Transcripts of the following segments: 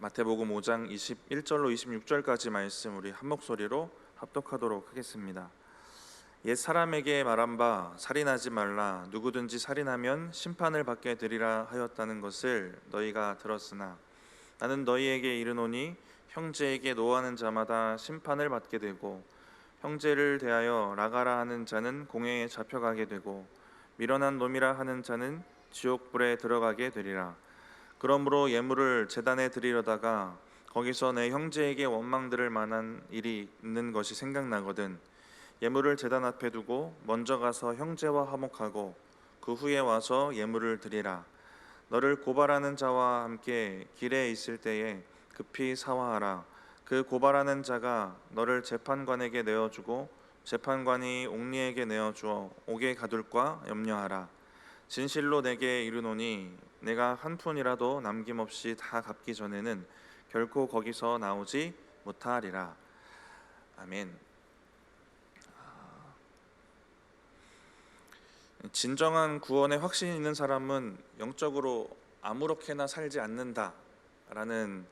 마태복음 5장 21절로 26절까지 말씀 우리 한 목소리로 합독하도록 하겠습니다. 옛 사람에게 말한 바 살인하지 말라 누구든지 살인하면 심판을 받게 되리라 하였다는 것을 너희가 들었으나 나는 너희에게 이르노니 형제에게 노하는 자마다 심판을 받게 되고 형제를 대하여 나가라 하는 자는 공회에 잡혀가게 되고 미련한 놈이라 하는 자는 지옥불에 들어가게 되리라. 그러므로 예물을 제단에 드리려다가 거기서 내 형제에게 원망 들을 만한 일이 있는 것이 생각나거든 예물을 제단 앞에 두고 먼저 가서 형제와 화목하고 그 후에 와서 예물을 드리라. 너를 고발하는 자와 함께 길에 있을 때에 급히 사화하라. 그 고발하는 자가 너를 재판관에게 내어주고 재판관이 옥리에게 내어주어 옥에 가둘까 염려하라. 진실로 내게 이르노니 내가 한 푼이라도 남김없이 다 갚기 전에는 결코 거기서 나오지 못하리라. 아멘. 진정한 구원의 확신이 있는 사람은 영적으로 아무렇게나 살지 않는다라는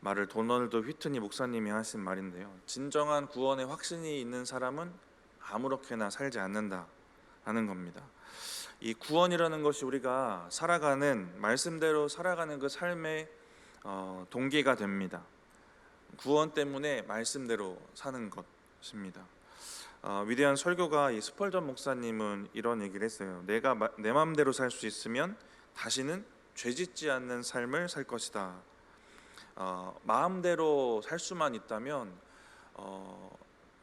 말을 도널드 휘트니 목사님이 하신 말인데요. 진정한 구원의 확신이 있는 사람은 아무렇게나 살지 않는다라는 겁니다. 이 구원이라는 것이 우리가 살아가는 말씀대로 살아가는 그 삶의 동기가 됩니다. 구원 때문에 말씀대로 사는 것입니다. 위대한 설교가 이 스펄전 목사님은 이런 얘기를 했어요. 내가 내 마음대로 살 수 있으면 다시는 죄짓지 않는 삶을 살 것이다. 마음대로 살 수만 있다면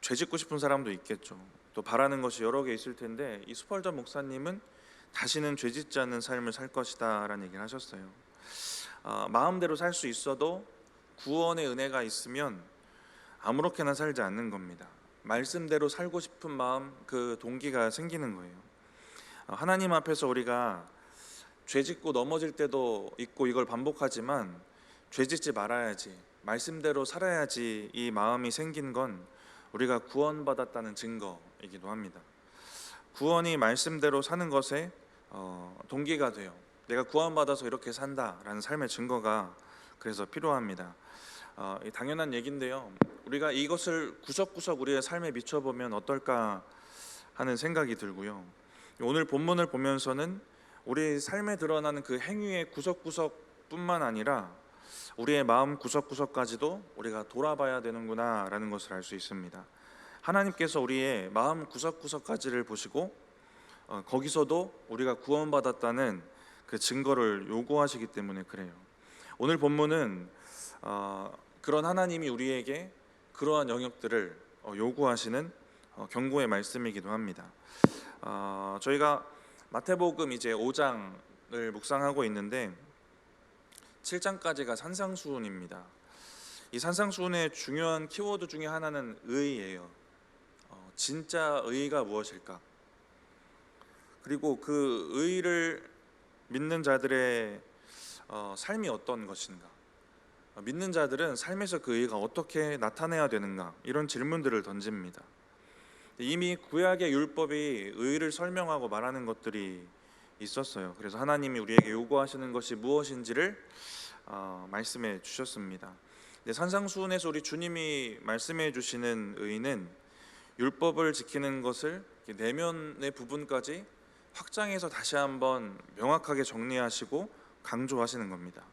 죄짓고 싶은 사람도 있겠죠. 또 바라는 것이 여러 개 있을 텐데 이 스펄전 목사님은 다시는 죄짓지 않는 삶을 살 것이다 라는 얘기를 하셨어요. 마음대로 살 수 있어도 구원의 은혜가 있으면 아무렇게나 살지 않는 겁니다. 말씀대로 살고 싶은 마음, 그 동기가 생기는 거예요. 하나님 앞에서 우리가 죄짓고 넘어질 때도 있고 이걸 반복하지만 죄짓지 말아야지, 말씀대로 살아야지 이 마음이 생긴 건 우리가 구원받았다는 증거이기도 합니다. 구원이 말씀대로 사는 것에 동기가 돼요. 내가 구원받아서 이렇게 산다라는 삶의 증거가 그래서 필요합니다. 당연한 얘기인데요. 우리가 이것을 구석구석 우리의 삶에 미쳐보면 어떨까 하는 생각이 들고요. 오늘 본문을 보면서는 우리 삶에 드러나는 그 행위의 구석구석뿐만 아니라 우리의 마음 구석구석까지도 우리가 돌아봐야 되는구나 라는 것을 알 수 있습니다. 하나님께서 우리의 마음 구석구석까지를 보시고 거기서도 우리가 구원받았다는 그 증거를 요구하시기 때문에 그래요. 오늘 본문은 그런 하나님이 우리에게 그러한 영역들을 요구하시는 경고의 말씀이기도 합니다. 저희가 마태복음 이제 5장을 묵상하고 있는데 7장까지가 산상수훈입니다. 이 산상수훈의 중요한 키워드 중에 하나는 의예요. 진짜 의가 무엇일까? 그리고 그 의를 믿는 자들의 삶이 어떤 것인가? 믿는 자들은 삶에서 그 의가 어떻게 나타내야 되는가? 이런 질문들을 던집니다. 이미 구약의 율법이 의를 설명하고 말하는 것들이 있었어요. 그래서 하나님이 우리에게 요구하시는 것이 무엇인지를 말씀해 주셨습니다. 산상수훈에서 우리 주님이 말씀해 주시는 의는 율법을 지키는 것을 내면의 부분까지 확장해서 다시 한번 명확하게 정리하시고 강조하시는 겁니다.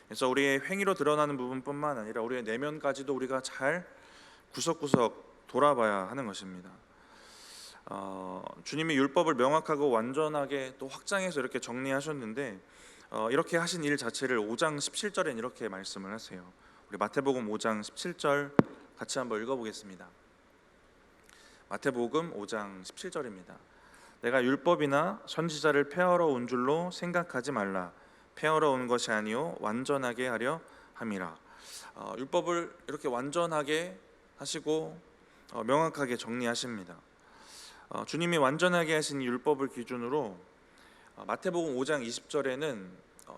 그래서 우리의 행위로 드러나는 부분뿐만 아니라 우리의 내면까지도 우리가 잘 구석구석 돌아봐야 하는 것입니다. 주님이 율법을 명확하고 완전하게 또 확장해서 이렇게 정리하셨는데 이렇게 하신 일 자체를 5장 17절엔 이렇게 말씀을 하세요. 우리 마태복음 5장 17절 같이 한번 읽어보겠습니다. 마태복음 5장 17절입니다. 내가 율법이나 선지자를 폐하러 온 줄로 생각하지 말라. 폐하러 온 것이 아니요 완전하게 하려 함이라. 율법을 이렇게 완전하게 하시고 명확하게 정리하십니다. 주님이 완전하게 하신 율법을 기준으로 마태복음 5장 20절에는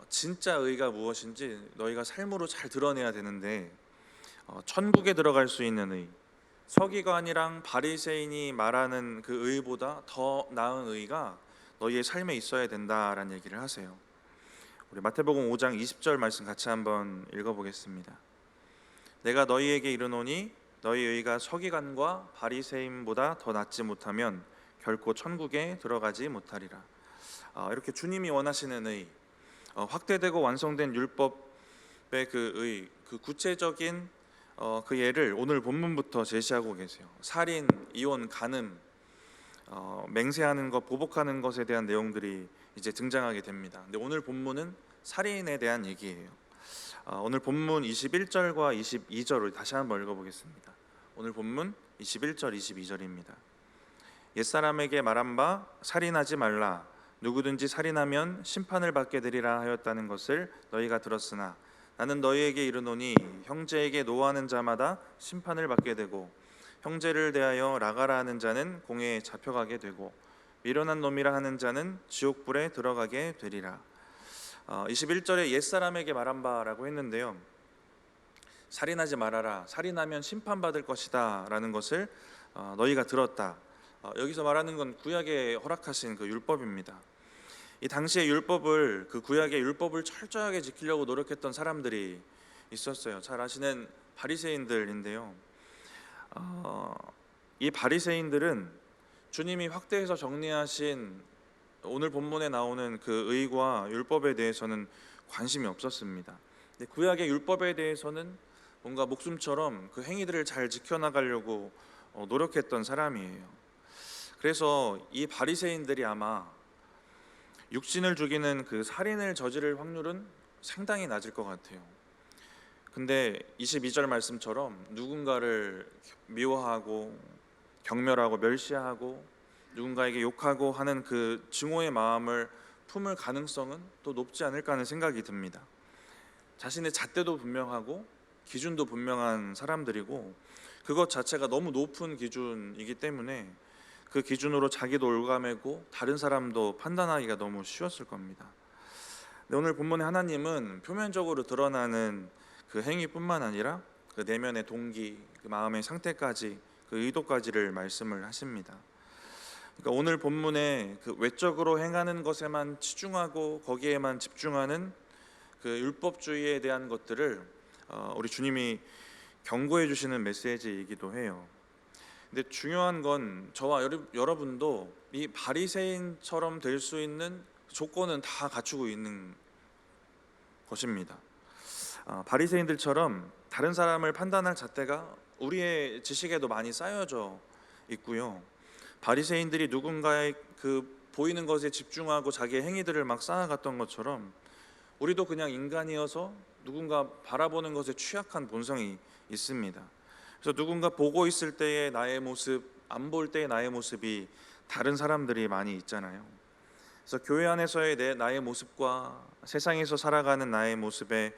진짜 의가 무엇인지 너희가 삶으로 잘 드러내야 되는데 천국에 들어갈 수 있는 의, 서기관이랑 바리새인이 말하는 그 의보다 더 나은 의가 너희의 삶에 있어야 된다라는 얘기를 하세요. 우리 마태복음 5장 20절 말씀 같이 한번 읽어보겠습니다. 내가 너희에게 이르노니 너희 의가 서기관과 바리새인보다 더 낫지 못하면 결코 천국에 들어가지 못하리라. 이렇게 주님이 원하시는 의, 확대되고 완성된 율법의 그 의, 그 구체적인 그 예를 오늘 본문부터 제시하고 계세요. 살인, 이혼, 간음, 맹세하는 것, 보복하는 것에 대한 내용들이 이제 등장하게 됩니다. 근데 오늘 본문은 살인에 대한 얘기예요. 오늘 본문 21절과 22절을 다시 한번 읽어보겠습니다. 오늘 본문 21절, 22절입니다. 옛사람에게 말한 바 살인하지 말라. 누구든지 살인하면 심판을 받게 되리라 하였다는 것을 너희가 들었으나 나는 너희에게 이르노니 형제에게 노하는 자마다 심판을 받게 되고 형제를 대하여 라가라 하는 자는 공회에 잡혀가게 되고 미련한 놈이라 하는 자는 지옥불에 들어가게 되리라. 21절에 옛사람에게 말한 바라고 했는데요, 살인하지 말아라, 살인하면 심판받을 것이다 라는 것을 너희가 들었다. 여기서 말하는 건 구약에 허락하신 그 율법입니다. 이 당시의 율법을, 그 구약의 율법을 철저하게 지키려고 노력했던 사람들이 있었어요. 잘 아시는 바리새인들인데요, 이 바리새인들은 주님이 확대해서 정리하신 오늘 본문에 나오는 그 의와 율법에 대해서는 관심이 없었습니다. 근데 구약의 율법에 대해서는 뭔가 목숨처럼 그 행위들을 잘 지켜나가려고 노력했던 사람이에요. 그래서 이 바리새인들이 아마 육신을 죽이는 그 살인을 저지를 확률은 상당히 낮을 것 같아요. 근데 22절 말씀처럼 누군가를 미워하고 경멸하고 멸시하고 누군가에게 욕하고 하는 그 증오의 마음을 품을 가능성은 또 높지 않을까 하는 생각이 듭니다. 자신의 잣대도 분명하고 기준도 분명한 사람들이고 그것 자체가 너무 높은 기준이기 때문에 그 기준으로 자기도 올가매고 다른 사람도 판단하기가 너무 쉬웠을 겁니다. 근데 오늘 본문의 하나님은 표면적으로 드러나는 그 행위뿐만 아니라 그 내면의 동기, 그 마음의 상태까지, 그 의도까지를 말씀을 하십니다. 그러니까 오늘 본문에 그 외적으로 행하는 것에만 치중하고 거기에만 집중하는 그 율법주의에 대한 것들을 우리 주님이 경고해 주시는 메시지이기도 해요. 근데 중요한 건 저와 여러분도 이 바리새인처럼 될 수 있는 조건은 다 갖추고 있는 것입니다. 바리새인들처럼 다른 사람을 판단할 잣대가 우리의 지식에도 많이 쌓여져 있고요. 바리새인들이 누군가의 그 보이는 것에 집중하고 자기의 행위들을 막 쌓아갔던 것처럼 우리도 그냥 인간이어서 누군가 바라보는 것에 취약한 본성이 있습니다. 그래서 누군가 보고 있을 때의 나의 모습, 안 볼 때의 나의 모습이 다른 사람들이 많이 있잖아요. 그래서 교회 안에서의 나의 모습과 세상에서 살아가는 나의 모습에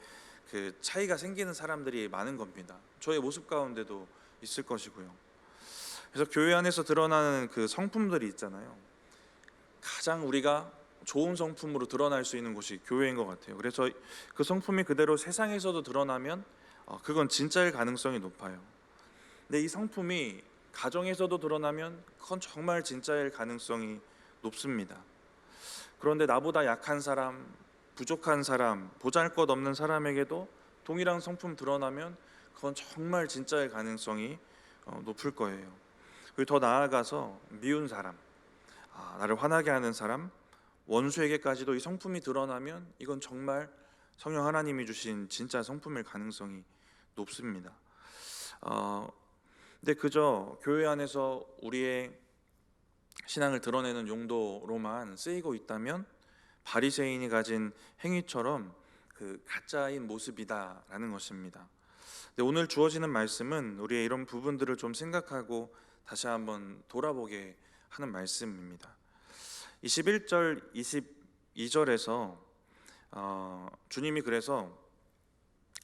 그 차이가 생기는 사람들이 많은 겁니다. 저의 모습 가운데도 있을 것이고요. 그래서 교회 안에서 드러나는 그 성품들이 있잖아요. 가장 우리가 좋은 성품으로 드러날 수 있는 곳이 교회인 것 같아요. 그래서 그 성품이 그대로 세상에서도 드러나면 그건 진짜일 가능성이 높아요. 근데 이 성품이 가정에서도 드러나면 그건 정말 진짜일 가능성이 높습니다. 그런데 나보다 약한 사람, 부족한 사람, 보잘것없는 사람에게도 동일한 성품 드러나면 그건 정말 진짜일 가능성이 높을 거예요. 그리고 더 나아가서 미운 사람, 나를 화나게 하는 사람, 원수에게까지도 이 성품이 드러나면 이건 정말 성령 하나님이 주신 진짜 성품일 가능성이 높습니다. 근데 그저 교회 안에서 우리의 신앙을 드러내는 용도로만 쓰이고 있다면 바리새인이 가진 행위처럼 그 가짜인 모습이다라는 것입니다. 근데 오늘 주어지는 말씀은 우리의 이런 부분들을 좀 생각하고 다시 한번 돌아보게 하는 말씀입니다. 21절, 22절에서 주님이 그래서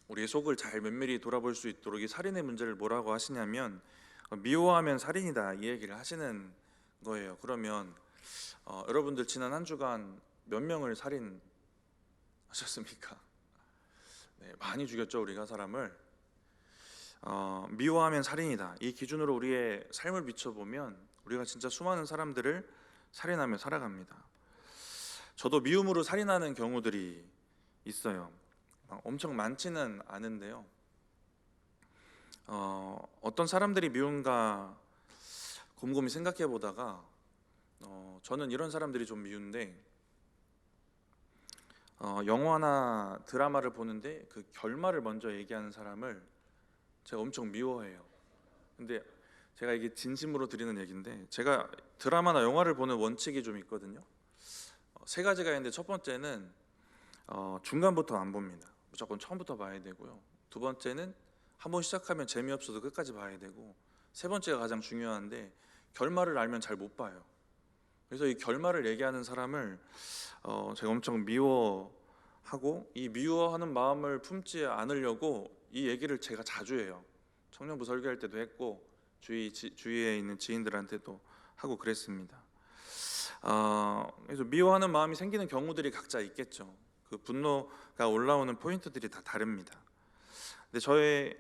우리의 속을 잘 면밀히 돌아볼 수 있도록 이 살인의 문제를 뭐라고 하시냐면 미워하면 살인이다 이 얘기를 하시는 거예요. 그러면 여러분들 지난 한 주간 몇 명을 살인하셨습니까? 네, 많이 죽였죠 우리가 사람을. 미워하면 살인이다 이 기준으로 우리의 삶을 비춰보면 우리가 진짜 수많은 사람들을 살인하며 살아갑니다. 저도 미움으로 살인하는 경우들이 있어요. 엄청 많지는 않은데요. 어떤 사람들이 미운가 곰곰이 생각해 보다가 저는 이런 사람들이 좀 미운데, 영화나 드라마를 보는데 그 결말을 먼저 얘기하는 사람을 제가 엄청 미워해요. 근데 제가 이게 진심으로 드리는 얘기인데, 제가 드라마나 영화를 보는 원칙이 좀 있거든요. 세 가지가 있는데, 첫 번째는 중간부터 안 봅니다. 무조건 처음부터 봐야 되고요. 두 번째는 한번 시작하면 재미없어도 끝까지 봐야 되고, 세 번째가 가장 중요한데, 결말을 알면 잘 못 봐요. 그래서 이 결말을 얘기하는 사람을 제가 엄청 미워하고, 이 미워하는 마음을 품지 않으려고 이 얘기를 제가 자주 해요. 청년부 설교할 때도 했고, 주위에 있는 지인들한테도 하고 그랬습니다. 그래서 미워하는 마음이 생기는 경우들이 각자 있겠죠. 그 분노가 올라오는 포인트들이 다 다릅니다. 근데 저의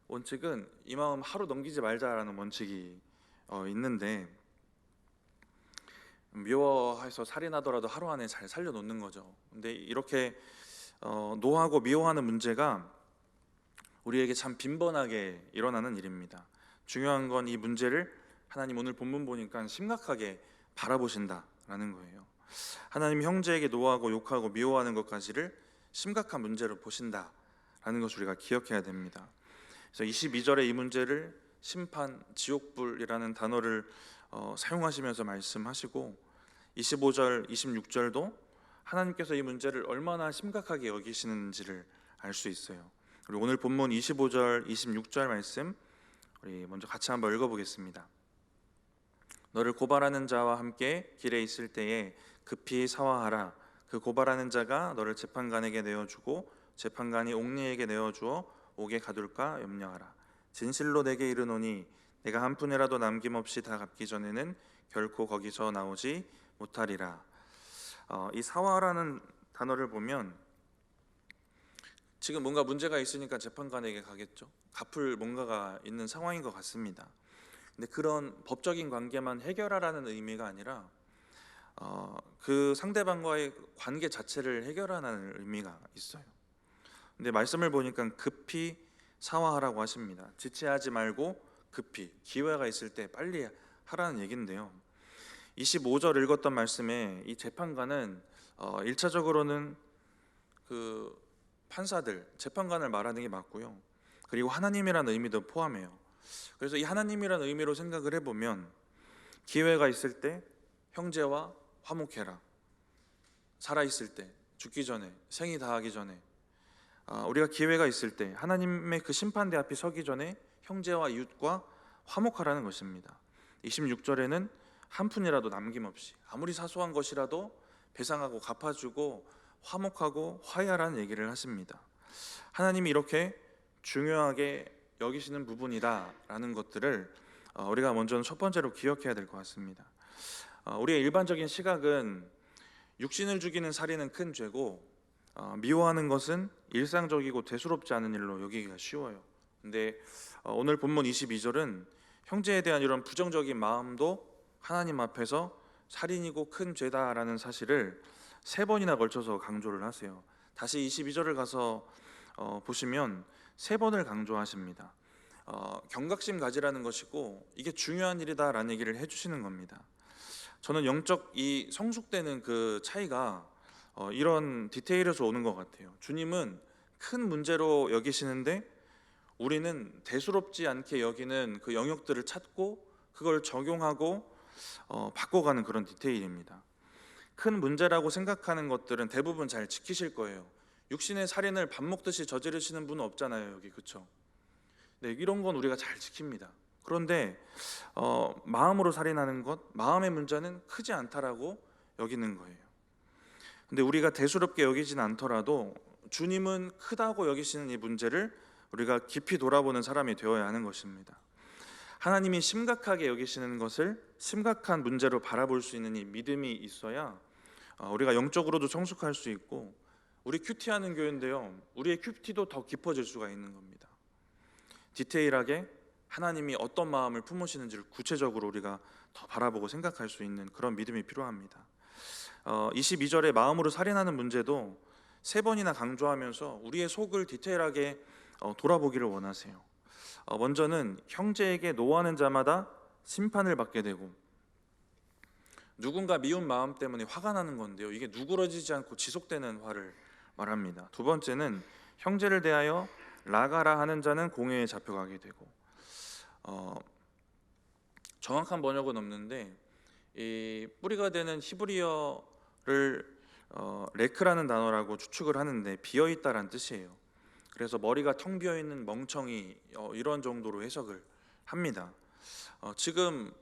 원칙은 이 마음 하루 넘기지 말자라는 원칙이 있는데, 미워해서 살인하더라도 하루 안에 잘 살려놓는 거죠. 근데 이렇게 노하고 미워하는 문제가 우리에게 참 빈번하게 일어나는 일입니다. 중요한 건 이 문제를 하나님 오늘 본문 보니까 심각하게 바라보신다라는 거예요. 하나님 형제에게 노하고 욕하고 미워하는 것까지를 심각한 문제로 보신다라는 것을 우리가 기억해야 됩니다. 그래서 22절에 이 문제를 심판, 지옥불이라는 단어를 사용하시면서 말씀하시고, 25절, 26절도 하나님께서 이 문제를 얼마나 심각하게 여기시는지를 알 수 있어요. 그리고 오늘 본문 25절, 26절 말씀 우리 먼저 같이 한번 읽어보겠습니다. 너를 고발하는 자와 함께 길에 있을 때에 급히 사화하라. 그 고발하는 자가 너를 재판관에게 내어주고 재판관이 옥리에게 내어주어 옥에 가둘까 염려하라. 진실로 내게 이르노니 내가 한 푼이라도 남김없이 다 갚기 전에는 결코 거기서 나오지 못하리라. 이 사화라는 단어를 보면 지금 뭔가 문제가 있으니까 재판관에게 가겠죠. 갚을 뭔가가 있는 상황인 것 같습니다. 근데 그런 법적인 관계만 해결하라는 의미가 아니라 그 상대방과의 관계 자체를 해결하는 의미가 있어요. 근데 말씀을 보니까 급히 사화하라고 하십니다. 지체하지 말고 급히, 기회가 있을 때 빨리 하라는 얘기인데요. 25절 읽었던 말씀에 이 재판관은 1차적으로는 그 판사들, 재판관을 말하는 게 맞고요. 그리고 하나님이라는 의미도 포함해요. 그래서 이 하나님이라는 의미로 생각을 해보면, 기회가 있을 때 형제와 화목해라. 살아있을 때, 죽기 전에, 생이 다하기 전에, 우리가 기회가 있을 때 하나님의 그 심판대 앞에 서기 전에 형제와 이웃과 화목하라는 것입니다. 26절에는 한 푼이라도 남김없이, 아무리 사소한 것이라도 배상하고 갚아주고 화목하고 화해하라는 얘기를 하십니다. 하나님이 이렇게 중요하게 여기시는 부분이다라는 것들을 우리가 먼저 첫 번째로 기억해야 될 것 같습니다. 우리의 일반적인 시각은 육신을 죽이는 살인은 큰 죄고, 미워하는 것은 일상적이고 대수롭지 않은 일로 여기기가 쉬워요. 근데 오늘 본문 22절은 형제에 대한 이런 부정적인 마음도 하나님 앞에서 살인이고 큰 죄다라는 사실을 3번이나 걸쳐서 강조를 하세요. 다시 22절을 가서 보시면 3번을 강조하십니다. 경각심 가지라는 것이고, 이게 중요한 일이다라는 얘기를 해주시는 겁니다. 저는 영적 이 성숙되는 그 차이가 이런 디테일에서 오는 것 같아요. 주님은 큰 문제로 여기시는데 우리는 대수롭지 않게 여기는 그 영역들을 찾고 그걸 적용하고 바꿔가는 그런 디테일입니다. 큰 문제라고 생각하는 것들은 대부분 잘 지키실 거예요. 육신의 살인을 밥 먹듯이 저지르시는 분은 없잖아요, 여기. 그렇죠? 네, 이런 건 우리가 잘 지킵니다. 그런데 마음으로 살인하는 것, 마음의 문제는 크지 않다라고 여기는 거예요. 근데 우리가 대수롭게 여기진 않더라도 주님은 크다고 여기시는 이 문제를 우리가 깊이 돌아보는 사람이 되어야 하는 것입니다. 하나님이 심각하게 여기시는 것을 심각한 문제로 바라볼 수 있는 이 믿음이 있어야 우리가 영적으로도 성숙할 수 있고, 우리 큐티하는 교회인데요, 우리의 큐티도 더 깊어질 수가 있는 겁니다. 디테일하게 하나님이 어떤 마음을 품으시는지를 구체적으로 우리가 더 바라보고 생각할 수 있는 그런 믿음이 필요합니다. 22절에 마음으로 살인하는 문제도 번이나 강조하면서 우리의 속을 디테일하게 돌아보기를 원하세요. 먼저는 형제에게 노하는 자마다 심판을 받게 되고, 누군가 미운 마음 때문에 화가 나는 건데요, 이게 누그러지지 않고 지속되는 화를 말합니다. 두 번째는 형제를 대하여 라가라 하는 자는 공회에 잡혀가게 되고, 정확한 번역은 없는데 이 뿌리가 되는 히브리어를 레크라는 단어라고 추측을 하는데 비어 있다란 뜻이에요. 그래서 머리가 텅 비어 있는 멍청이, 이런 정도로 해석을 합니다. 지금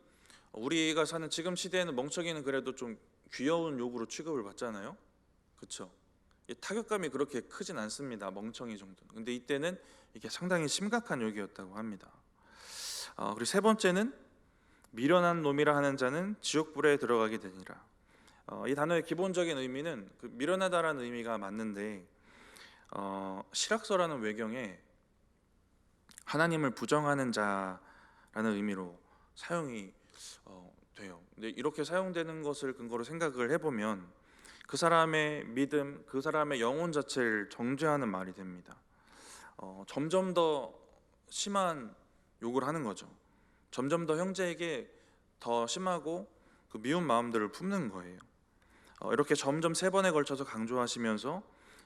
우리가 사는 지금 시대에는 멍청이는 그래도 좀 귀여운 욕으로 취급을 받잖아요. 그렇죠? 타격감이 그렇게 크진 않습니다. 멍청이 정도는. 근데 이때는 이게 상당히 심각한 욕이었다고 합니다. 그리고 세 번째는 미련한 놈이라 하는 자는 지옥불에 들어가게 되니라. 이 단어의 기본적인 의미는 그 미련하다라는 의미가 맞는데, 실학서라는 외경에 하나님을 부정하는 자라는 의미로 사용이 돼요. 근데 이렇게 사용되는 것을 근거로 생각을 해보면 그 사람의 믿음, 그 사람의 영혼 자체를 정죄하는 말이 됩니다. 점점 더 심한 욕을 하는 거죠. 점점 더 형제에게 더 심하고 그 미운 마음들을 품는 거예요. 이렇게 점점 세 번에 걸쳐서 강조하시면서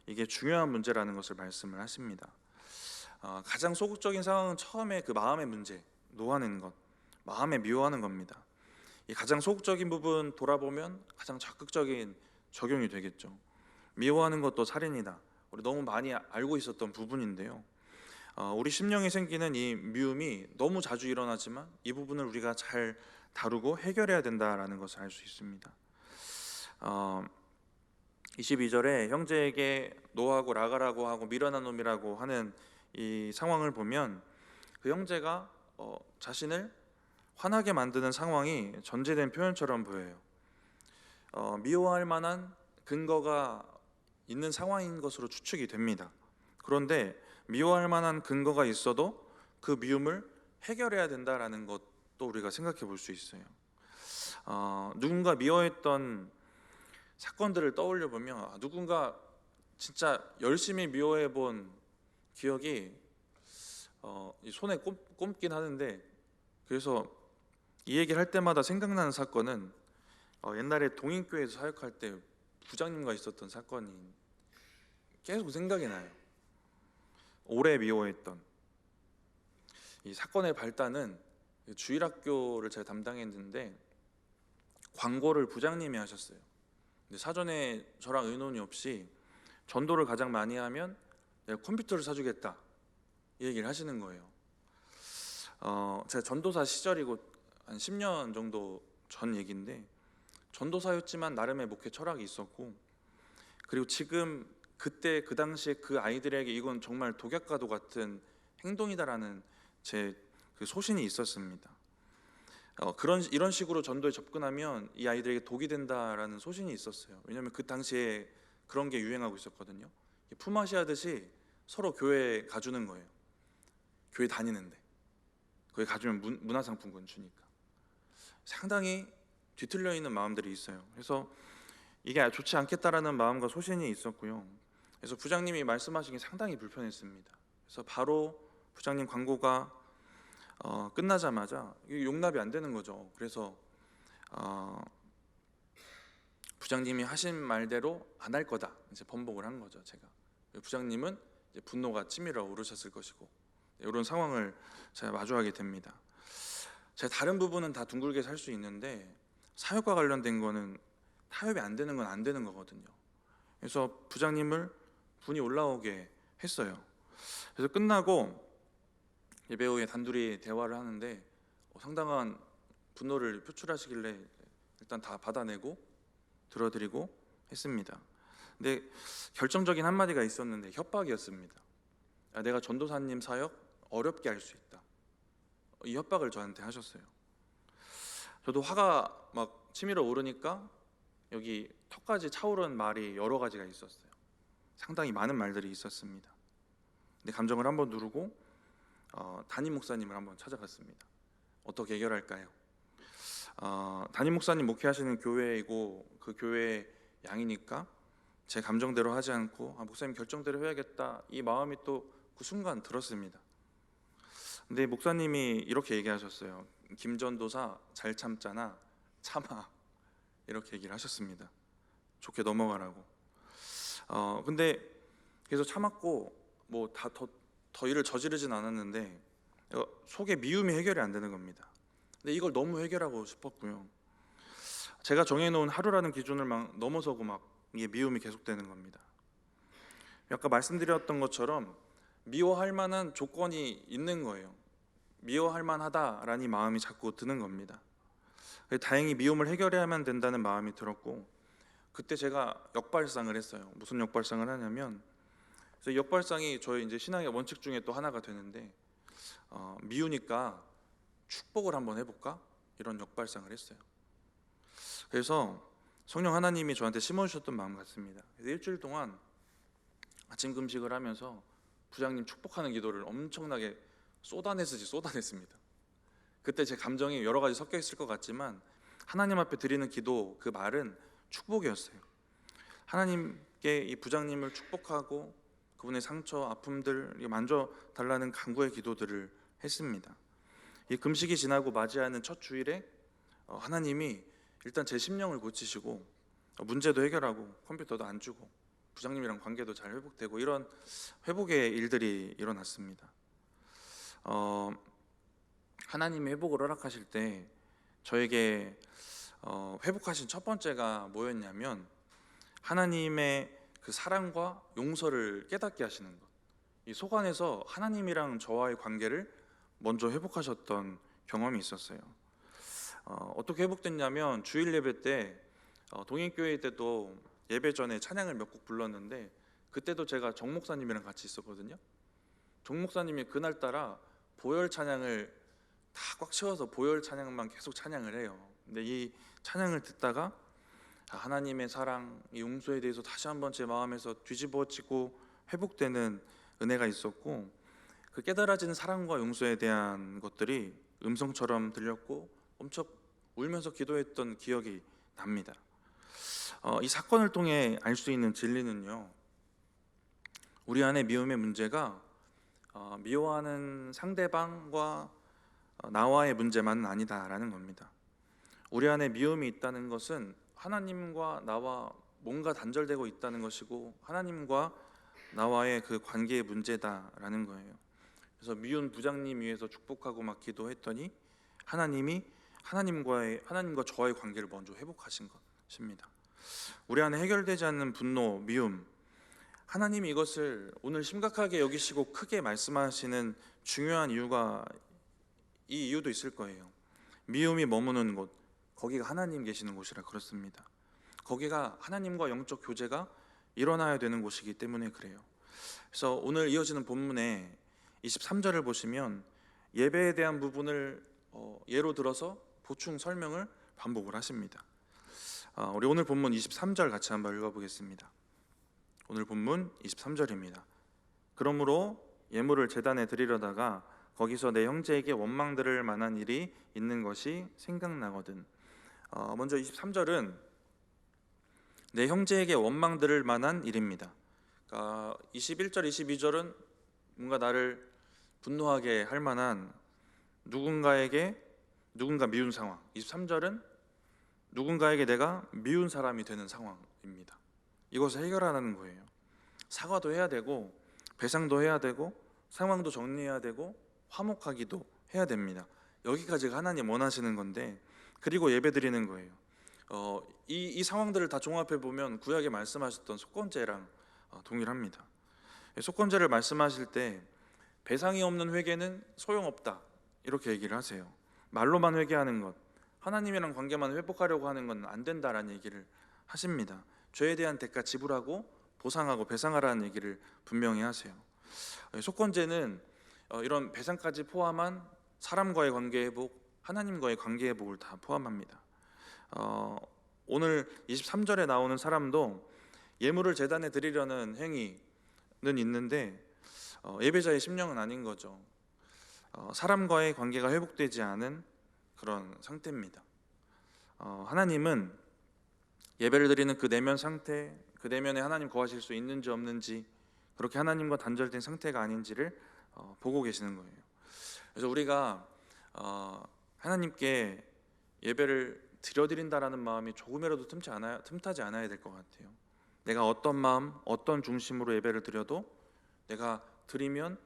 이게 중요한 문제라는 것을 말씀을 하십니다. 가장 소극적인 상황은 처음에 그 마음의 문제, 노하는 것, 마음에 미워하는 겁니다. 이 가장 소극적인 부분 돌아보면 가장 적극적인 적용이 되겠죠. 미워하는 것도 살인이다. 우리 너무 많이 알고 있었던 부분인데요. 우리 심령에 생기는 이 미움이 너무 자주 일어나지만 이 부분을 우리가 잘 다루고 해결해야 된다라는 것을 알 수 있습니다. 22절에 형제에게 노하고 라가라고 하고 미련한 놈이라고 하는 이 상황을 보면 그 형제가 자신을 화나게 만드는 상황이 전제된 표현처럼 보여요. 미워할 만한 근거가 있는 상황인 것으로 추측이 됩니다. 그런데 미워할 만한 근거가 있어도 그 미움을 해결해야 된다라는 것도 우리가 생각해 볼 수 있어요. 누군가 미워했던 사건들을 떠올려 보면 누군가 진짜 열심히 미워해 본 기억이 손에 꼽긴 하는데, 그래서 이 얘기를 할 때마다 생각나는 사건은 옛날에 동인교회에서 사역할 때 부장님과 있었던 사건이 계속 생각이 나요. 오래 미워했던 이 사건의 발단은 주일학교를 제가 담당했는데 광고를 부장님이 하셨어요. 근데 사전에 저랑 의논이 없이 전도를 가장 많이 하면 내가 컴퓨터를 사주겠다 이 얘기를 하시는 거예요. 제가 전도사 시절이고 한 10년 정도 전 얘기인데, 전도사였지만 나름의 목회 철학이 있었고, 그리고 지금 그때 그 당시에 그 아이들에게 이건 정말 독약과도 같은 행동이다라는 제 그 소신이 있었습니다. 이런 식으로 전도에 접근하면 이 아이들에게 독이 된다라는 소신이 있었어요. 왜냐하면 그 당시에 그런 게 유행하고 있었거든요. 품앗이 하듯이 서로 교회에 가주는 거예요. 교회 다니는데 거기 가주면 문화상품권 주니까. 상당히 뒤틀려 있는 마음들이 있어요. 그래서 이게 좋지 않겠다라는 마음과 소신이 있었고요. 그래서 부장님이 말씀하시기 상당히 불편했습니다. 그래서 바로 부장님 광고가 끝나자마자 이게 용납이 안 되는 거죠. 그래서 부장님이 하신 말대로 안 할 거다 이제 번복을 한 거죠. 제가 부장님은 이제 분노가 치밀어 오르셨을 것이고, 이런 상황을 제가 마주하게 됩니다. 제가 다른 부분은 다 둥글게 살 수 있는데 사역과 관련된 거는 타협이 안 되는 건 안 되는 거거든요. 그래서 부장님을 분이 올라오게 했어요. 그래서 끝나고 예배 후에 단둘이 대화를 하는데 상당한 분노를 표출하시길래 일단 다 받아내고 들어드리고 했습니다. 근데 결정적인 한마디가 있었는데 협박이었습니다. 내가 전도사님 사역 어렵게 할 수 있다, 이 협박을 저한테 하셨어요. 저도 화가 막 치밀어 오르니까 여기 턱까지 차오른 말이 여러 가지가 있었어요. 상당히 많은 말들이 있었습니다. 근데 감정을 한번 누르고 담임 목사님을 한번 찾아갔습니다. 어떻게 해결할까요? 담임 목사님 목회하시는 교회이고 그 교회 양이니까 제 감정대로 하지 않고 목사님 결정대로 해야겠다, 이 마음이 또 그 순간 들었습니다. 근데 목사님이 이렇게 얘기하셨어요. 김전도사 잘 참잖아, 참아, 이렇게 얘기를 하셨습니다. 좋게 넘어가라고. 근데 그래서 참았고 뭐 더 일을 저지르진 않았는데 속에 미움이 해결이 안 되는 겁니다. 근데 이걸 너무 해결하고 싶었고요. 제가 정해놓은 하루라는 기준을 막 넘어서고 막 이게 미움이 계속되는 겁니다. 아까 말씀드렸던 것처럼 미워할 만한 조건이 있는 거예요. 미워할 만하다라는 마음이 자꾸 드는 겁니다. 다행히 미움을 해결해야만 된다는 마음이 들었고, 그때 제가 역발상을 했어요. 무슨 역발상을 하냐면, 그래서 역발상이 저희 이제 신앙의 원칙 중에 또 하나가 되는데, 미우니까 축복을 한번 해볼까? 이런 역발상을 했어요. 그래서 성령 하나님이 저한테 심어주셨던 마음 같습니다. 그래서 일주일 동안 아침 금식을 하면서 부장님 축복하는 기도를 엄청나게 쏟아냈습니다. 그때 제 감정이 여러 가지 섞여 있을 것 같지만 하나님 앞에 드리는 기도, 그 말은 축복이었어요. 하나님께 이 부장님을 축복하고 그분의 상처, 아픔들 만져 달라는 간구의 기도들을 했습니다. 이 금식이 지나고 맞이하는 첫 주일에 하나님이 일단 제 심령을 고치시고 문제도 해결하고 컴퓨터도 안 주고 부장님이랑 관계도 잘 회복되고 이런 회복의 일들이 일어났습니다. 하나님이 회복을 허락하실 때 저에게 회복하신 첫 번째가 뭐였냐면 하나님의 그 사랑과 용서를 깨닫게 하시는 것. 이 속 안에서 하나님이랑 저와의 관계를 먼저 회복하셨던 경험이 있었어요. 어떻게 회복됐냐면 주일 예배 때 동행교회 때도 예배 전에 찬양을 몇 곡 불렀는데 그때도 제가 정 목사님이랑 같이 있었거든요. 정 목사님이 그날따라 보혈 찬양을 다 꽉 채워서 보혈 찬양만 계속 찬양을 해요. 근데 이 찬양을 듣다가 하나님의 사랑, 이 용서에 대해서 다시 한번 제 마음에서 뒤집어지고 회복되는 은혜가 있었고, 그 깨달아지는 사랑과 용서에 대한 것들이 음성처럼 들렸고 엄청 울면서 기도했던 기억이 납니다. 이 사건을 통해 알 수 있는 진리는요, 우리 안에 미움의 문제가 미워하는 상대방과 나와의 문제만은 아니다라는 겁니다. 우리 안에 미움이 있다는 것은 하나님과 나와 뭔가 단절되고 있다는 것이고 하나님과 나와의 그 관계의 문제다라는 거예요. 그래서 미운 부장님 위해서 축복하고 막 기도했더니 하나님과 저와의 관계를 먼저 회복하신 것입니다. 우리 안에 해결되지 않는 분노, 미움, 하나님이 이것을 오늘 심각하게 여기시고 크게 말씀하시는 중요한 이유가 이 이유도 있을 거예요. 미움이 머무는 곳, 거기가 하나님 계시는 곳이라 그렇습니다. 거기가 하나님과 영적 교제가 일어나야 되는 곳이기 때문에 그래요. 그래서 오늘 이어지는 본문에 23절을 보시면 예배에 대한 부분을 예로 들어서 보충 설명을 반복을 하십니다. 우리 오늘 본문 23절 같이 한번 읽어보겠습니다. 오늘 본문 23절입니다. 그러므로 예물을 제단에 드리려다가 거기서 내 형제에게 원망 들을 만한 일이 있는 것이 생각나거든. 먼저 23절은 내 형제에게 원망 들을 만한 일입니다. 21절, 22절은 뭔가 나를 분노하게 할 만한 누군가 미운 상황. 23절은 누군가에게 내가 미운 사람이 되는 상황입니다. 이것을 해결하는 거예요. 사과도 해야 되고 배상도 해야 되고 상황도 정리해야 되고 화목하기도 해야 됩니다. 여기까지가 하나님 원하시는 건데, 그리고 예배드리는 거예요. 이 상황들을 다 종합해 보면 구약에 말씀하셨던 속건제랑 동일합니다. 속건제를 말씀하실 때 배상이 없는 회개는 소용없다 이렇게 얘기를 하세요. 말로만 회개하는 것, 하나님이랑 관계만 회복하려고 하는 건 안 된다라는 얘기를 하십니다. 죄에 대한 대가 지불하고 보상하고 배상하라는 얘기를 분명히 하세요. 속건제는 이런 배상까지 포함한 사람과의 관계 회복, 하나님과의 관계 회복을 다 포함합니다. 오늘 23절에 나오는 사람도 예물을 제단에 드리려는 행위는 있는데 예배자의 심령은 아닌 거죠. 사람과의 관계가 회복되지 않은 그런 상태입니다. 하나님은 예배를 드리는 그 내면 상태, 그 내면에 하나님 거하실 수 있는지 없는지, 그렇게 하나님과 단절된 상태가 아닌지를 보고 계시는 거예요. 그래서 우리가 하나님께 예배를 드려드린다라는 마음이 조금이라도 틈타지 않아야 될 것 같아요. 내가 어떤 마음, 어떤 중심으로 예배를 드려도 내가 드리면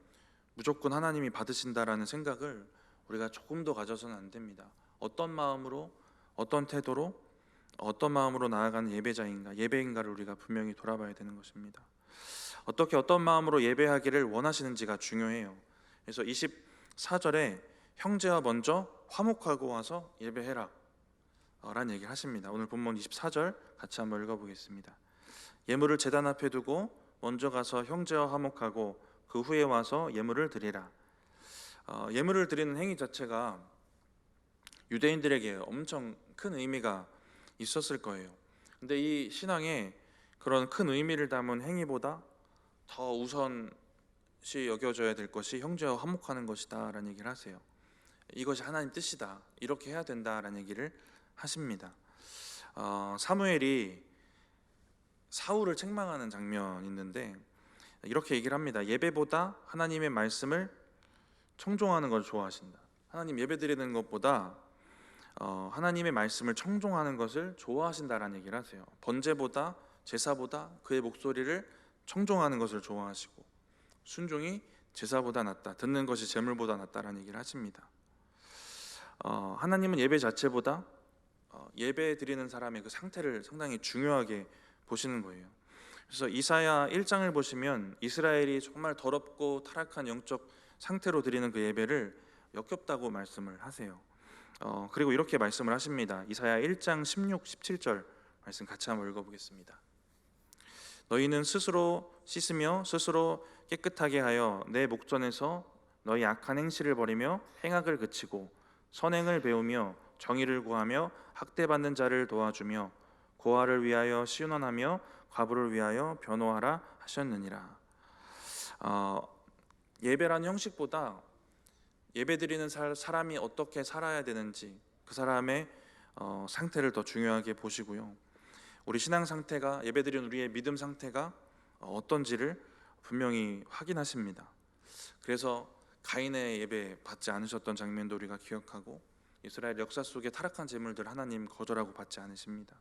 무조건 하나님이 받으신다라는 생각을 우리가 조금 더 가져서는 안 됩니다. 어떤 마음으로, 어떤 태도로, 어떤 마음으로 나아가는 예배인가를 우리가 분명히 돌아봐야 되는 것입니다. 어떻게 어떤 마음으로 예배하기를 원하시는지가 중요해요. 그래서 24절에 형제와 먼저 화목하고 와서 예배해라 라는 얘기를 하십니다. 오늘 본문 24절 같이 한번 읽어보겠습니다. 예물을 제단 앞에 두고 먼저 가서 형제와 화목하고 그 후에 와서 예물을 드리라. 예물을 드리는 행위 자체가 유대인들에게 엄청 큰 의미가 있었을 거예요. 근데 이 신앙에 그런 큰 의미를 담은 행위보다 더 우선시 여겨져야 될 것이 형제와 화목하는 것이다 라는 얘기를 하세요. 이것이 하나님 뜻이다, 이렇게 해야 된다라는 얘기를 하십니다. 사무엘이 사울을 책망하는 장면이 있는데 이렇게 얘기를 합니다. 예배보다 하나님의 말씀을 청종하는 걸 좋아하신다. 하나님 예배 드리는 것보다 하나님의 말씀을 청종하는 것을 좋아하신다라는 얘기를 하세요. 번제보다 제사보다 그의 목소리를 청종하는 것을 좋아하시고 순종이 제사보다 낫다, 듣는 것이 제물보다 낫다라는 얘기를 하십니다. 하나님은 예배 자체보다 예배 드리는 사람의 그 상태를 상당히 중요하게 보시는 거예요. 그래서 이사야 1장을 보시면 이스라엘이 정말 더럽고 타락한 영적 상태로 드리는 그 예배를 역겹다고 말씀을 하세요. 그리고 이렇게 말씀을 하십니다. 이사야 1장 16, 17절 말씀 같이 한번 읽어보겠습니다. 너희는 스스로 씻으며 스스로 깨끗하게 하여 내 목전에서 너희 악한 행실을 버리며 행악을 그치고 선행을 배우며 정의를 구하며 학대받는 자를 도와주며 고아를 위하여 시운원하며 과부를 위하여 변호하라 하셨느니라. 예배라는 형식보다 예배드리는 사람이 어떻게 살아야 되는지 그 사람의 상태를 더 중요하게 보시고요. 우리 신앙 상태가, 예배드리는 우리의 믿음 상태가 어떤지를 분명히 확인하십니다. 그래서 가인의 예배 받지 않으셨던 장면도 우리가 기억하고 이스라엘 역사 속의 타락한 제물들 하나님 거절하고 받지 않으십니다.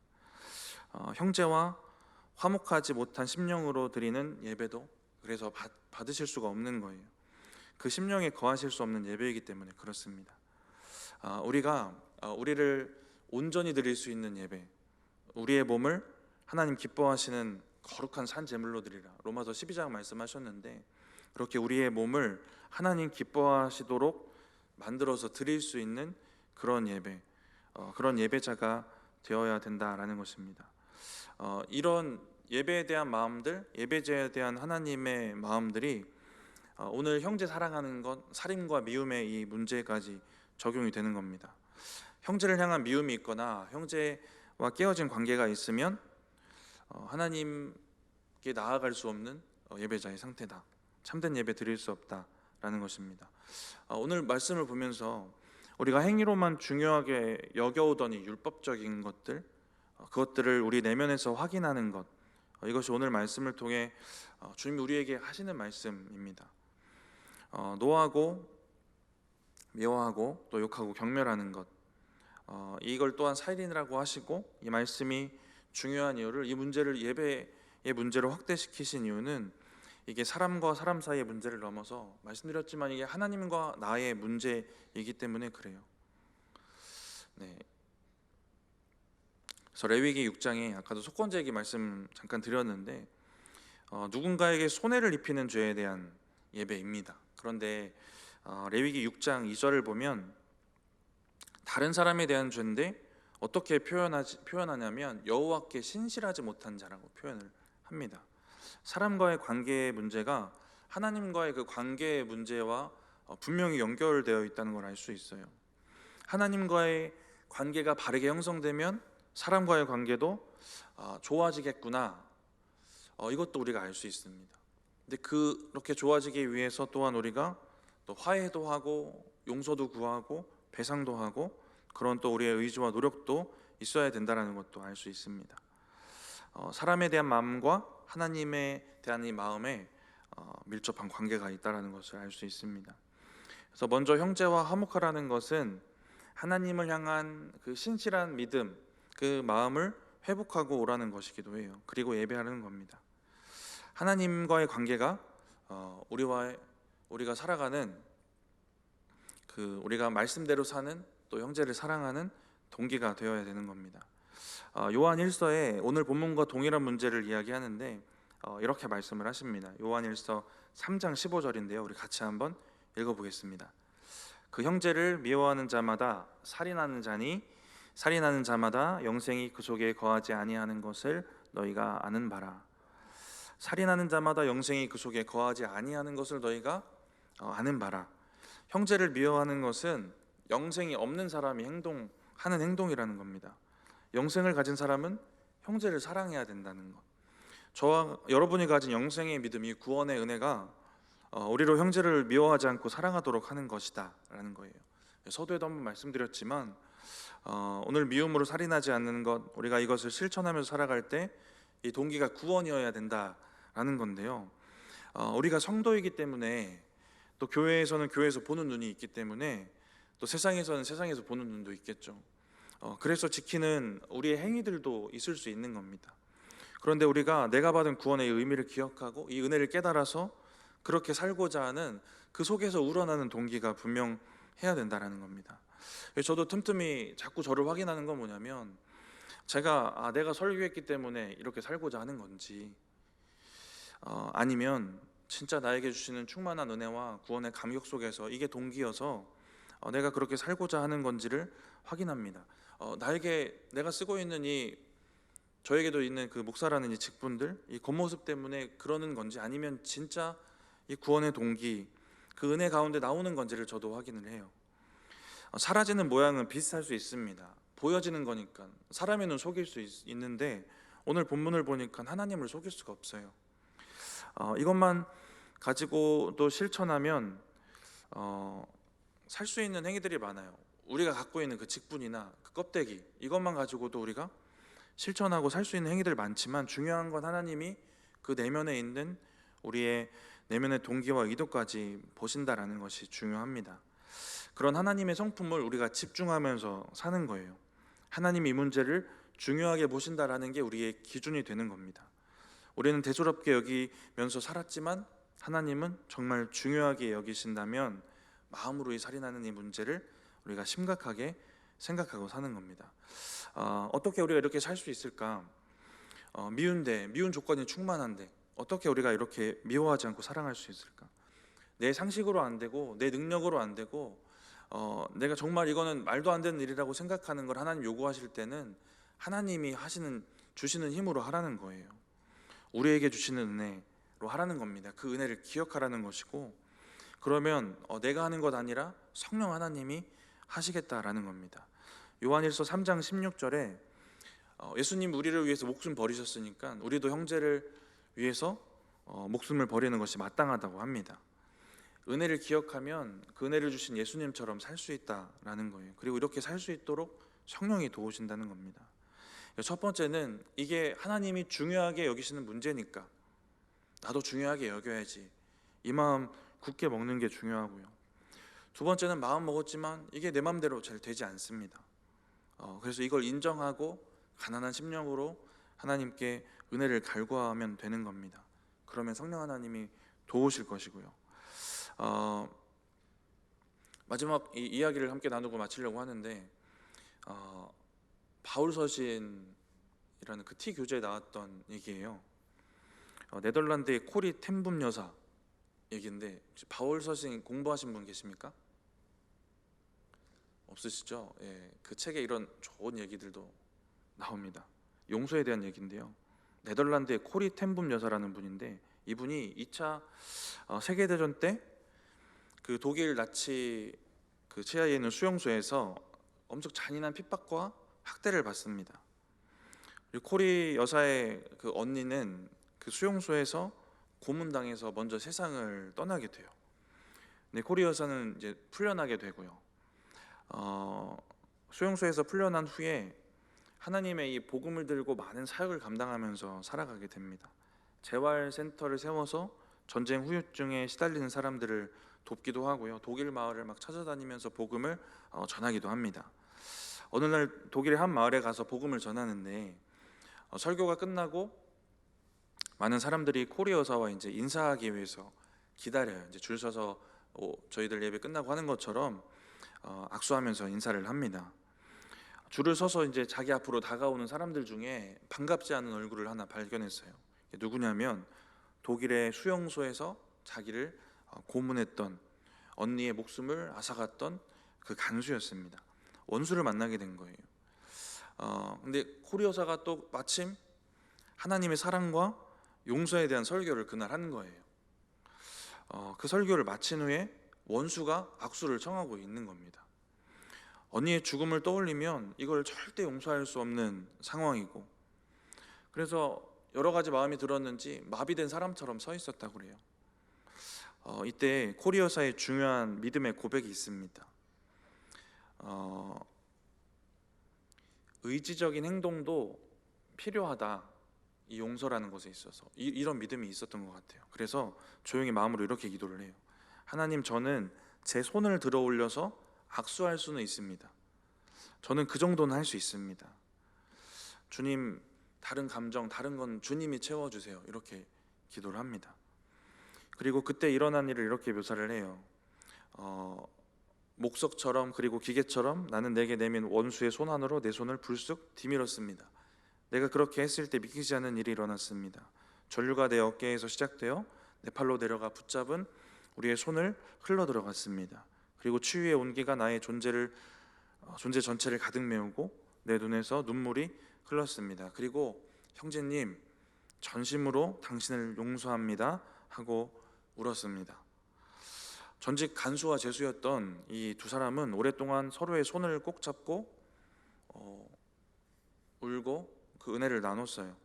형제와 화목하지 못한 심령으로 드리는 예배도 그래서 받으실 수가 없는 거예요. 그 심령에 거하실 수 없는 예배이기 때문에 그렇습니다. 우리를 온전히 드릴 수 있는 예배, 우리의 몸을 하나님 기뻐하시는 거룩한 산 제물로 드리라, 로마서 12장 말씀하셨는데 그렇게 우리의 몸을 하나님 기뻐하시도록 만들어서 드릴 수 있는 그런 예배, 그런 예배자가 되어야 된다라는 것입니다. 이런 예배에 대한 마음들, 예배자에 대한 하나님의 마음들이 오늘 형제 사랑하는 것, 살인과 미움의 이 문제까지 적용이 되는 겁니다. 형제를 향한 미움이 있거나 형제와 깨어진 관계가 있으면 하나님께 나아갈 수 없는 예배자의 상태다, 참된 예배 드릴 수 없다라는 것입니다. 오늘 말씀을 보면서 우리가 행위로만 중요하게 여겨오던 이 율법적인 것들, 그것들을 우리 내면에서 확인하는 것, 이것이 오늘 말씀을 통해 주님이 우리에게 하시는 말씀입니다. 노하고 미워하고 또 욕하고 경멸하는 것, 이걸 또한 살인이라고 하시고 이 말씀이 중요한 이유를, 이 문제를 예배의 문제로 확대시키신 이유는 이게 사람과 사람 사이의 문제를 넘어서 말씀드렸지만 이게 하나님과 나의 문제이기 때문에 그래요. 네. 그래서 레위기 6장에 아까도 속건제 얘기 말씀 잠깐 드렸는데 누군가에게 손해를 입히는 죄에 대한 예배입니다. 그런데 레위기 6장 2절을 보면 다른 사람에 대한 죄인데 어떻게 표현하냐면 여호와께 신실하지 못한 자라고 표현을 합니다. 사람과의 관계의 문제가 하나님과의 그 관계의 문제와 분명히 연결되어 있다는 걸 알 수 있어요. 하나님과의 관계가 바르게 형성되면 사람과의 관계도 좋아지겠구나, 이것도 우리가 알 수 있습니다. 근데 그렇게 좋아지기 위해서 또한 우리가 또 화해도 하고 용서도 구하고 배상도 하고 그런 또 우리의 의지와 노력도 있어야 된다는 것도 알 수 있습니다. 사람에 대한 마음과 하나님에 대한 이 마음에 밀접한 관계가 있다라는 것을 알 수 있습니다. 그래서 먼저 형제와 화목하라는 것은 하나님을 향한 그 신실한 믿음, 그 마음을 회복하고 오라는 것이기도 해요. 그리고 예배하는 겁니다. 하나님과의 관계가 우리가 살아가는 우리가 말씀대로 사는 또 형제를 사랑하는 동기가 되어야 되는 겁니다. 요한 1서에 오늘 본문과 동일한 문제를 이야기하는데 이렇게 말씀을 하십니다. 요한 1서 3장 15절인데요. 우리 같이 한번 읽어보겠습니다. 그 형제를 미워하는 자마다 살인하는 자니 살인하는 자마다 영생이 그 속에 거하지 아니하는 것을 너희가 아는 바라. 살인하는 자마다 영생이 그 속에 거하지 아니하는 것을 너희가 아는 바라. 형제를 미워하는 것은 영생이 없는 사람이 하는 행동이라는 겁니다. 영생을 가진 사람은 형제를 사랑해야 된다는 것. 저와 여러분이 가진 영생의 믿음, 이 구원의 은혜가 우리로 형제를 미워하지 않고 사랑하도록 하는 것이다 라는 거예요. 서두에도 한번 말씀드렸지만 오늘 미움으로 살인하지 않는 것, 우리가 이것을 실천하면서 살아갈 때 이 동기가 구원이어야 된다라는 건데요. 우리가 성도이기 때문에 또 교회에서는 교회에서 보는 눈이 있기 때문에 또 세상에서는 세상에서 보는 눈도 있겠죠. 그래서 지키는 우리의 행위들도 있을 수 있는 겁니다. 그런데 우리가 내가 받은 구원의 의미를 기억하고 이 은혜를 깨달아서 그렇게 살고자 하는 그 속에서 우러나는 동기가 분명해야 된다는 겁니다. 저도 틈틈이 자꾸 저를 확인하는 건 뭐냐면 내가 설교했기 때문에 이렇게 살고자 하는 건지 아니면 진짜 나에게 주시는 충만한 은혜와 구원의 감격 속에서 이게 동기여서 내가 그렇게 살고자 하는 건지를 확인합니다. 내가 쓰고 있는 저에게도 있는 그 목사라는 이 직분들, 이 겉모습 때문에 그러는 건지 아니면 진짜 이 구원의 동기, 그 은혜 가운데 나오는 건지를 저도 확인을 해요. 사라지는 모양은 비슷할 수 있습니다. 보여지는 거니까 사람의 눈 속일 수 있는데 오늘 본문을 보니까 하나님을 속일 수가 없어요. 이것만 가지고 또 실천하면 살 수 있는 행위들이 많아요. 우리가 갖고 있는 그 직분이나 그 껍데기, 이것만 가지고도 우리가 실천하고 살 수 있는 행위들 많지만 중요한 건 하나님이 그 내면에 있는 우리의 내면의 동기와 의도까지 보신다라는 것이 중요합니다. 그런 하나님의 성품을 우리가 집중하면서 사는 거예요. 하나님이 이 문제를 중요하게 보신다라는 게 우리의 기준이 되는 겁니다. 우리는 대수롭게 여기면서 살았지만 하나님은 정말 중요하게 여기신다면 마음으로 이 살인하는 이 문제를 우리가 심각하게 생각하고 사는 겁니다. 어떻게 우리가 이렇게 살 수 있을까? 미운 조건이 충만한데 어떻게 우리가 이렇게 미워하지 않고 사랑할 수 있을까? 내 상식으로 안 되고 내 능력으로 안 되고 내가 정말 이거는 말도 안 되는 일이라고 생각하는 걸 하나님 요구하실 때는 하나님이 주시는 힘으로 하라는 거예요. 우리에게 주시는 은혜로 하라는 겁니다. 그 은혜를 기억하라는 것이고, 그러면 내가 하는 것 아니라 성령 하나님이 하시겠다라는 겁니다. 요한일서 3장 16절에 예수님 우리를 위해서 목숨 버리셨으니까 우리도 형제를 위해서 목숨을 버리는 것이 마땅하다고 합니다. 은혜를 기억하면 그 은혜를 주신 예수님처럼 살 수 있다라는 거예요. 그리고 이렇게 살 수 있도록 성령이 도우신다는 겁니다. 첫 번째는 이게 하나님이 중요하게 여기시는 문제니까 나도 중요하게 여겨야지, 이 마음 굳게 먹는 게 중요하고요. 두 번째는 마음 먹었지만 이게 내 마음대로 잘 되지 않습니다. 그래서 이걸 인정하고 가난한 심령으로 하나님께 은혜를 갈구하면 되는 겁니다. 그러면 성령 하나님이 도우실 것이고요. 마지막 이 이야기를 함께 나누고 마치려고 하는데 바울서신이라는 그 티 교재에 나왔던 얘기예요. 네덜란드의 코리 텐붐 여사 얘기인데, 혹시 바울서신 공부하신 분 계십니까? 없으시죠? 예, 그 책에 이런 좋은 얘기들도 나옵니다. 용서에 대한 얘기인데요. 네덜란드의 코리 텐붐 여사라는 분인데, 이분이 2차 세계대전 때 그 독일 나치 그 치하에 있는 수용소에서 엄청 잔인한 핍박과 학대를 받습니다. 그리고 코리 여사의 그 언니는 그 수용소에서 고문당해서 먼저 세상을 떠나게 돼요. 근데 코리 여사는 이제 풀려나게 되고요. 수용소에서 풀려난 후에 하나님의 이 복음을 들고 많은 사역을 감당하면서 살아가게 됩니다. 재활센터를 세워서 전쟁 후유증에 시달리는 사람들을 돕기도 하고요. 독일 마을을 막 찾아다니면서 복음을 전하기도 합니다. 어느 날 독일의 한 마을에 가서 복음을 전하는데 설교가 끝나고 많은 사람들이 코리어사와 이제 인사하기 위해서 기다려요. 이제 줄 서서 저희들 예배 끝나고 하는 것처럼 악수하면서 인사를 합니다. 줄을 서서 이제 자기 앞으로 다가오는 사람들 중에 반갑지 않은 얼굴을 하나 발견했어요. 누구냐면 독일의 수용소에서 자기를 고문했던 언니의 목숨을 앗아갔던 그 간수였습니다. 원수를 만나게 된 거예요. 근데 코리어사가 또 마침 하나님의 사랑과 용서에 대한 설교를 그날 한 거예요. 그 설교를 마친 후에 원수가 악수를 청하고 있는 겁니다. 언니의 죽음을 떠올리면 이걸 절대 용서할 수 없는 상황이고, 그래서 여러 가지 마음이 들었는지 마비된 사람처럼 서 있었다고 그래요. 이때 코리어사의 중요한 믿음의 고백이 있습니다. 의지적인 행동도 필요하다, 이 용서라는 것에 있어서 이런 믿음이 있었던 것 같아요. 그래서 조용히 마음으로 이렇게 기도를 해요. 하나님, 저는 제 손을 들어 올려서 악수할 수는 있습니다. 저는 그 정도는 할 수 있습니다. 주님, 다른 감정, 다른 건 주님이 채워주세요. 이렇게 기도를 합니다. 그리고 그때 일어난 일을 이렇게 묘사를 해요. 목석처럼 그리고 기계처럼 나는 내게 내민 원수의 손 안으로 내 손을 불쑥 디밀었습니다. 내가 그렇게 했을 때 믿기지 않는 일이 일어났습니다. 전류가 내 어깨에서 시작되어 내 팔로 내려가 붙잡은 우리의 손을 흘러 들어갔습니다. 그리고 치유의 온기가 나의 존재 전체를 가득 메우고 내 눈에서 눈물이 흘렀습니다. 그리고 형제님, 전심으로 당신을 용서합니다 하고 울었습니다. 전직 간수와 제수였던 이 두 사람은 오랫동안 서로의 손을 꼭 잡고 울고 그 은혜를 나눴어요.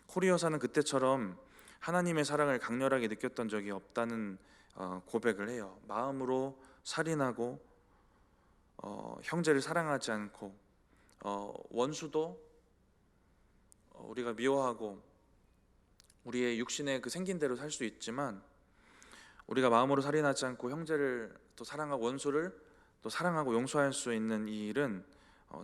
코리어사는 그때처럼 하나님의 사랑을 강렬하게 느꼈던 적이 없다는 고백을 해요. 마음으로 살인하고 형제를 사랑하지 않고 원수도 우리가 미워하고 우리의 육신의 그 생긴 대로 살 수 있지만, 우리가 마음으로 살인하지 않고 형제를 또 사랑하고 원수를 또 사랑하고 용서할 수 있는 이 일은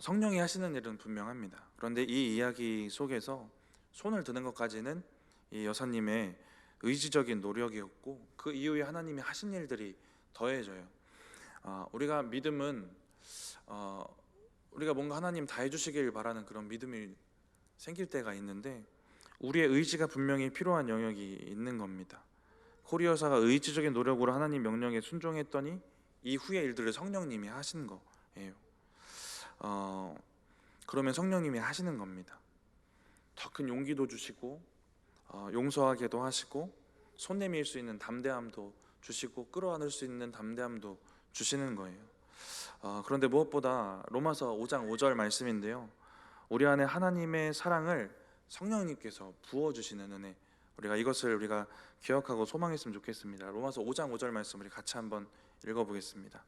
성령이 하시는 일은 분명합니다. 그런데 이 이야기 속에서 손을 드는 것까지는 이 여사님의 의지적인 노력이었고, 그 이후에 하나님이 하신 일들이 더해져요. 우리가 믿음은 우리가 뭔가 하나님 다 해주시길 바라는 그런 믿음이 생길 때가 있는데, 우리의 의지가 분명히 필요한 영역이 있는 겁니다. 코리어사가 의지적인 노력으로 하나님 명령에 순종했더니 이후의 일들을 성령님이 하신 거예요. 그러면 성령님이 하시는 겁니다. 더 큰 용기도 주시고 용서하게도 하시고 손 내밀 수 있는 담대함도 주시고 끌어안을 수 있는 담대함도 주시는 거예요. 그런데 무엇보다 로마서 5장 5절 말씀인데요, 우리 안에 하나님의 사랑을 성령님께서 부어주시는 은혜, 이것을 우리가 기억하고 소망했으면 좋겠습니다. 로마서 5장 5절 말씀 우리 같이 한번 읽어보겠습니다.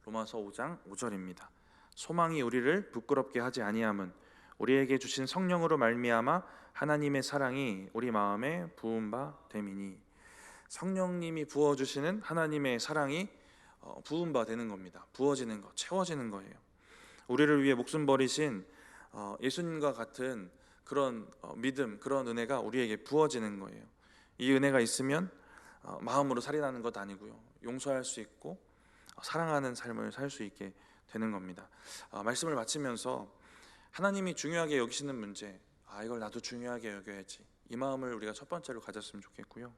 로마서 5장 5절입니다. 소망이 우리를 부끄럽게 하지 아니함은 우리에게 주신 성령으로 말미암아 하나님의 사랑이 우리 마음에 부은 바 됨이니. 성령님이 부어주시는 하나님의 사랑이 부은 바 되는 겁니다. 부어지는 것, 채워지는 거예요. 우리를 위해 목숨 버리신 예수님과 같은 그런 믿음, 그런 은혜가 우리에게 부어지는 거예요. 이 은혜가 있으면 마음으로 살인하는 것 아니고요, 용서할 수 있고 사랑하는 삶을 살 수 있게 되는 겁니다. 말씀을 마치면서 하나님이 중요하게 여기시는 문제, 이걸 나도 중요하게 여겨야지, 이 마음을 우리가 첫 번째로 가졌으면 좋겠고요.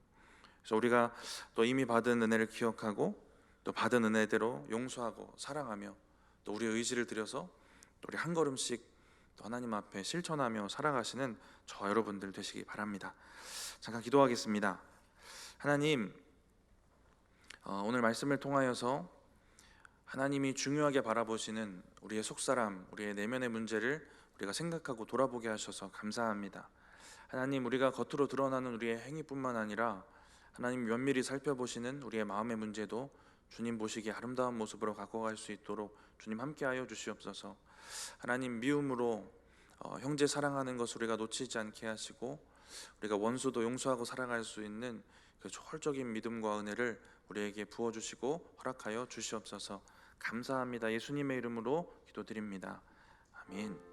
그래서 우리가 또 이미 받은 은혜를 기억하고 또 받은 은혜대로 용서하고 사랑하며 또 우리의 의지를 들여서 또 우리 한 걸음씩 또 하나님 앞에 실천하며 살아가시는 저 여러분들 되시기 바랍니다. 잠깐 기도하겠습니다. 하나님, 오늘 말씀을 통하여서 하나님이 중요하게 바라보시는 우리의 속사람, 우리의 내면의 문제를 우리가 생각하고 돌아보게 하셔서 감사합니다. 하나님, 우리가 겉으로 드러나는 우리의 행위뿐만 아니라 하나님 면밀히 살펴보시는 우리의 마음의 문제도 주님 보시기에 아름다운 모습으로 갖고 갈 수 있도록 주님 함께하여 주시옵소서. 하나님, 미움으로 형제 사랑하는 것을 우리가 놓치지 않게 하시고 우리가 원수도 용서하고 살아갈 수 있는 그 초월적인 믿음과 은혜를 우리에게 부어주시고 허락하여 주시옵소서. 감사합니다. 예수님의 이름으로 기도드립니다. 아멘.